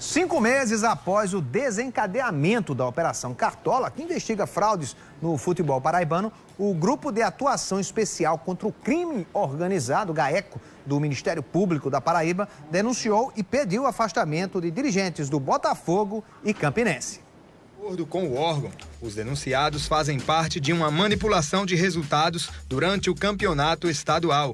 5 meses após o desencadeamento da Operação Cartola, que investiga fraudes no futebol paraibano, o Grupo de Atuação Especial contra o Crime Organizado, GAECO, do Ministério Público da Paraíba, denunciou e pediu o afastamento de dirigentes do Botafogo e Campinense. De acordo com o órgão, os denunciados fazem parte de uma manipulação de resultados durante o campeonato estadual.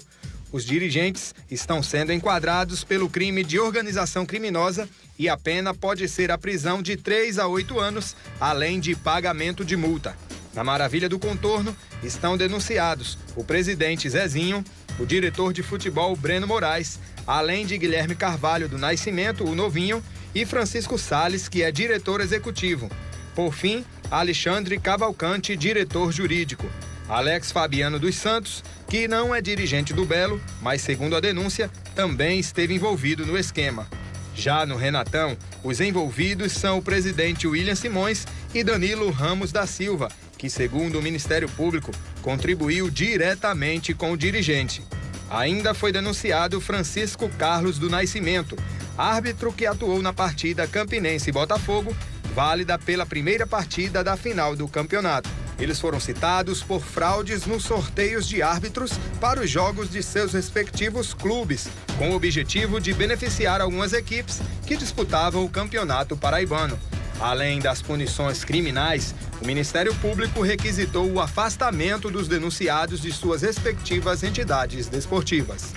Os dirigentes estão sendo enquadrados pelo crime de organização criminosa e a pena pode ser a prisão de 3 a 8 anos, além de pagamento de multa. Na Maravilha do Contorno estão denunciados o presidente Zezinho, o diretor de futebol Breno Moraes, além de Guilherme Carvalho do Nascimento, o Novinho, e Francisco Salles, que é diretor executivo. Por fim, Alexandre Cavalcante, diretor jurídico. Alex Fabiano dos Santos, que não é dirigente do Belo, mas segundo a denúncia, também esteve envolvido no esquema. Já no Renatão, os envolvidos são o presidente William Simões e Danilo Ramos da Silva, que segundo o Ministério Público, contribuiu diretamente com o dirigente. Ainda foi denunciado Francisco Carlos do Nascimento, árbitro que atuou na partida Campinense e Botafogo, válida pela primeira partida da final do campeonato. Eles foram citados por fraudes nos sorteios de árbitros para os jogos de seus respectivos clubes, com o objetivo de beneficiar algumas equipes que disputavam o campeonato paraibano. Além das punições criminais, o Ministério Público requisitou o afastamento dos denunciados de suas respectivas entidades desportivas.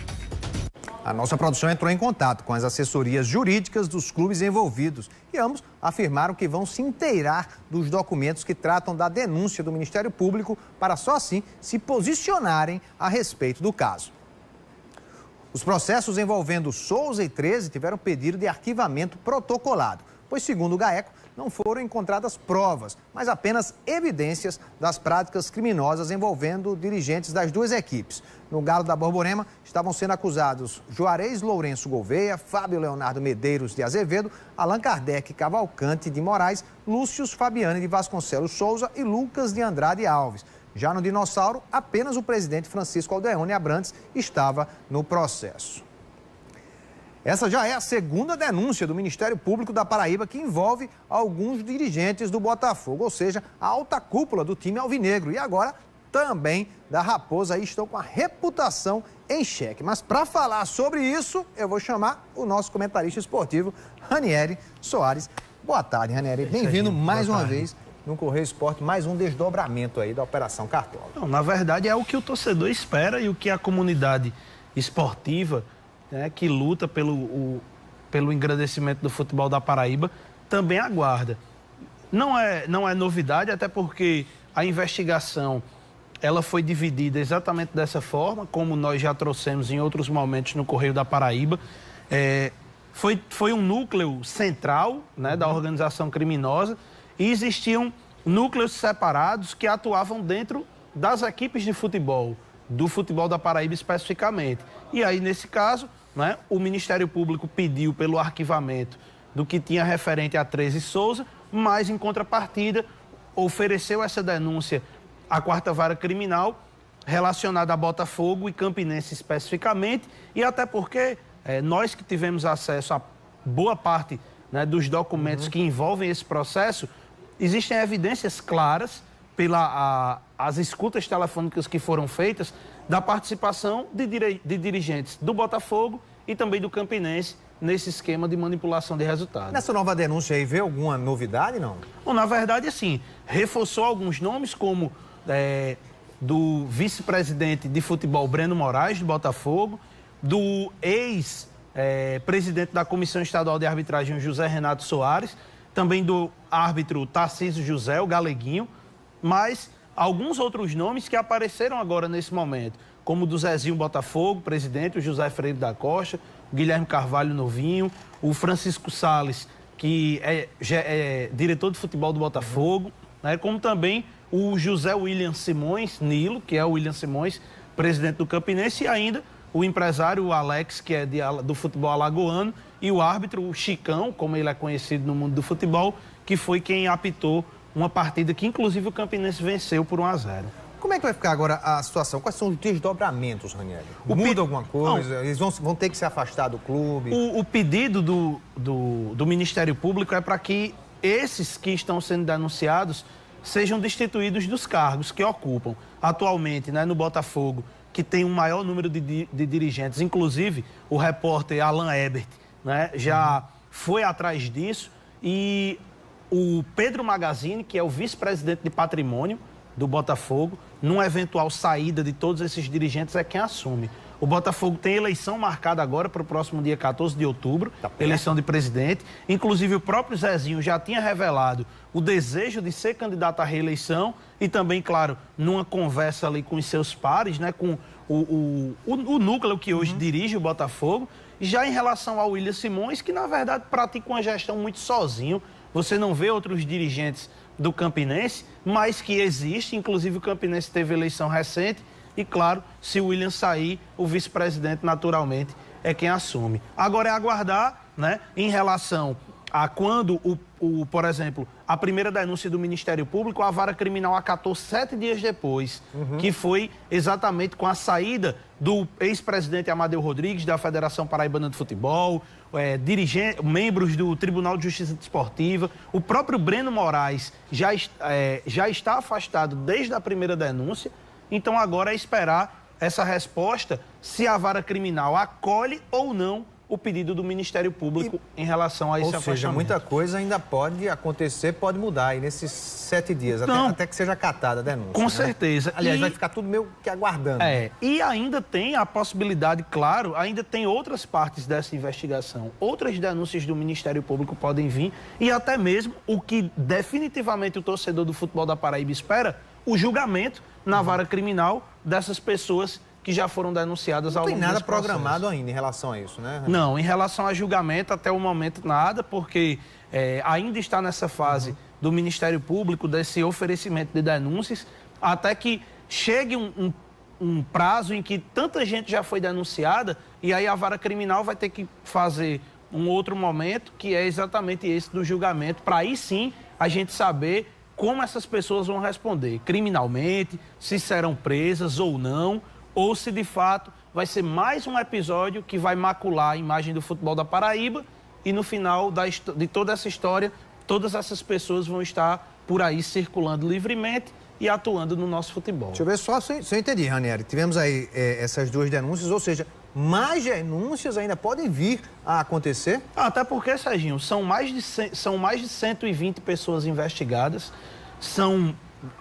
A nossa produção entrou em contato com as assessorias jurídicas dos clubes envolvidos e ambos afirmaram que vão se inteirar dos documentos que tratam da denúncia do Ministério Público para só assim se posicionarem a respeito do caso. Os processos envolvendo Souza e 13 tiveram pedido de arquivamento protocolado, pois, segundo o GAECO, não foram encontradas provas, mas apenas evidências das práticas criminosas envolvendo dirigentes das duas equipes. No Galo da Borborema, estavam sendo acusados Juarez Lourenço Gouveia, Fábio Leonardo Medeiros de Azevedo, Allan Kardec Cavalcante de Moraes, Lúcio Fabiane de Vasconcelos Souza e Lucas de Andrade Alves. Já no Dinossauro, apenas o presidente Francisco Aldeone Abrantes estava no processo. Essa já é a segunda denúncia do Ministério Público da Paraíba que envolve alguns dirigentes do Botafogo, ou seja, a alta cúpula do time alvinegro. E agora também da Raposa aí estão com a reputação em xeque. Mas para falar sobre isso, eu vou chamar o nosso comentarista esportivo, Ranieri Soares. Boa tarde, Ranieri. Bem-vindo mais uma vez no Correio Esporte, mais um desdobramento aí da Operação Cartola. Não, na verdade é o que o torcedor espera e o que a comunidade esportiva, que luta pelo engrandecimento do futebol da Paraíba, também aguarda. Não é novidade, até porque a investigação ela foi dividida exatamente dessa forma, como nós já trouxemos em outros momentos no Correio da Paraíba. Foi um núcleo central, da organização criminosa e existiam núcleos separados que atuavam dentro das equipes de futebol, do futebol da Paraíba especificamente. E aí, nesse caso, o Ministério Público pediu pelo arquivamento do que tinha referente a 13 Souza, mas, em contrapartida, ofereceu essa denúncia à 4ª Vara Criminal relacionada a Botafogo e Campinense especificamente, e até porque nós que tivemos acesso a boa parte dos documentos que envolvem esse processo, existem evidências claras as escutas telefônicas que foram feitas da participação de dirigentes do Botafogo e também do Campinense nesse esquema de manipulação de resultados. Nessa nova denúncia aí, vê alguma novidade, não? Bom, na verdade, assim, reforçou alguns nomes, como do vice-presidente de futebol Breno Moraes, do Botafogo, do ex-presidente da Comissão Estadual de Arbitragem, José Renato Soares, também do árbitro Tarcísio José, o Galeguinho, mas alguns outros nomes que apareceram agora nesse momento, como o do Zezinho Botafogo, presidente, o José Freire da Costa, o Guilherme Carvalho Novinho, o Francisco Salles, que é diretor de futebol do Botafogo, como também o José William Simões Nilo, que é o William Simões, presidente do Campinense, e ainda o empresário o Alex, que é do futebol alagoano, e o árbitro o Chicão, como ele é conhecido no mundo do futebol, que foi quem apitou uma partida que, inclusive, o Campinense venceu por 1-0. Como é que vai ficar agora a situação? Quais são os desdobramentos, Ranieri? Muda alguma coisa? Eles vão ter que se afastar do clube? O pedido do Ministério Público é para que esses que estão sendo denunciados sejam destituídos dos cargos que ocupam. Atualmente, né, no Botafogo, que tem um maior número de dirigentes, inclusive o repórter Alan Ebert, né, já foi atrás disso, e o Pedro Magazine, que é o vice-presidente de patrimônio do Botafogo, numa eventual saída de todos esses dirigentes, é quem assume. O Botafogo tem eleição marcada agora para o próximo dia 14 de outubro, eleição de presidente. Inclusive, o próprio Zezinho já tinha revelado o desejo de ser candidato à reeleição e também, claro, numa conversa ali com os seus pares, né, com o núcleo que hoje dirige o Botafogo. Já em relação ao William Simões, que na verdade pratica uma gestão muito sozinho, você não vê outros dirigentes do Campinense, mas que existe. Inclusive, o Campinense teve eleição recente. E, claro, se o William sair, o vice-presidente, naturalmente, é quem assume. Agora é aguardar, né, em relação a quando, por exemplo, a primeira denúncia do Ministério Público, a vara criminal acatou 7 dias depois, que foi exatamente com a saída do ex-presidente Amadeu Rodrigues, da Federação Paraibana de Futebol, membros do Tribunal de Justiça Desportiva. O próprio Breno Moraes já está afastado desde a primeira denúncia. Então, agora é esperar essa resposta se a vara criminal acolhe ou não o pedido do Ministério Público em relação a esse afastamento. Ou seja, muita coisa ainda pode acontecer, pode mudar aí nesses 7 dias, até que seja acatada a denúncia. Com certeza. Aliás, vai ficar tudo meio que aguardando. E ainda tem a possibilidade, claro, ainda tem outras partes dessa investigação. Outras denúncias do Ministério Público podem vir e até mesmo o que definitivamente o torcedor do futebol da Paraíba espera, o julgamento na vara criminal dessas pessoas que já foram denunciadas ao longo desse processo. Não tem nada programado ainda em relação a isso, né? Não, em relação a julgamento, até o momento nada, porque ainda está nessa fase do Ministério Público, desse oferecimento de denúncias, até que chegue um prazo em que tanta gente já foi denunciada, e aí a vara criminal vai ter que fazer um outro momento, que é exatamente esse do julgamento, para aí sim a gente saber como essas pessoas vão responder criminalmente, se serão presas ou não, ou se de fato vai ser mais um episódio que vai macular a imagem do futebol da Paraíba e no final de toda essa história, todas essas pessoas vão estar por aí circulando livremente e atuando no nosso futebol. Deixa eu ver só se eu entendi, Ranieri. Tivemos aí essas 2 denúncias, ou seja, mais denúncias ainda podem vir a acontecer? Até porque, Serginho, são mais de 120 pessoas investigadas, são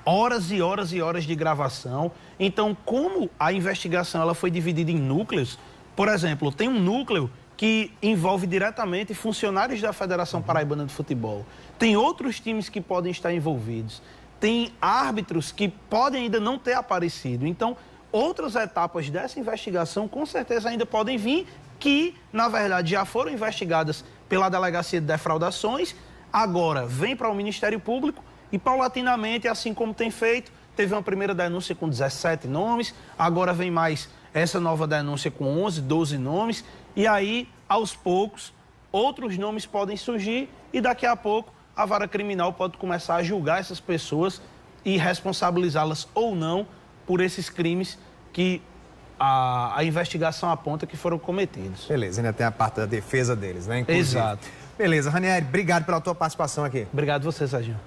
horas e horas e horas de gravação. Então, como a investigação ela foi dividida em núcleos, por exemplo, tem um núcleo que envolve diretamente funcionários da Federação Paraibana de Futebol. Tem outros times que podem estar envolvidos. Tem árbitros que podem ainda não ter aparecido. Então, outras etapas dessa investigação com certeza ainda podem vir, que, na verdade, já foram investigadas pela Delegacia de Defraudações, agora vem para o Ministério Público e, paulatinamente, assim como tem feito, teve uma primeira denúncia com 17 nomes, agora vem mais essa nova denúncia com 11, 12 nomes, e aí, aos poucos, outros nomes podem surgir e daqui a pouco a vara criminal pode começar a julgar essas pessoas e responsabilizá-las ou não por esses crimes que a investigação aponta que foram cometidos. Beleza, ainda tem a parte da defesa deles, né? Inclusive. Exato. Beleza, Ranieri, obrigado pela tua participação aqui. Obrigado a você, Serginho.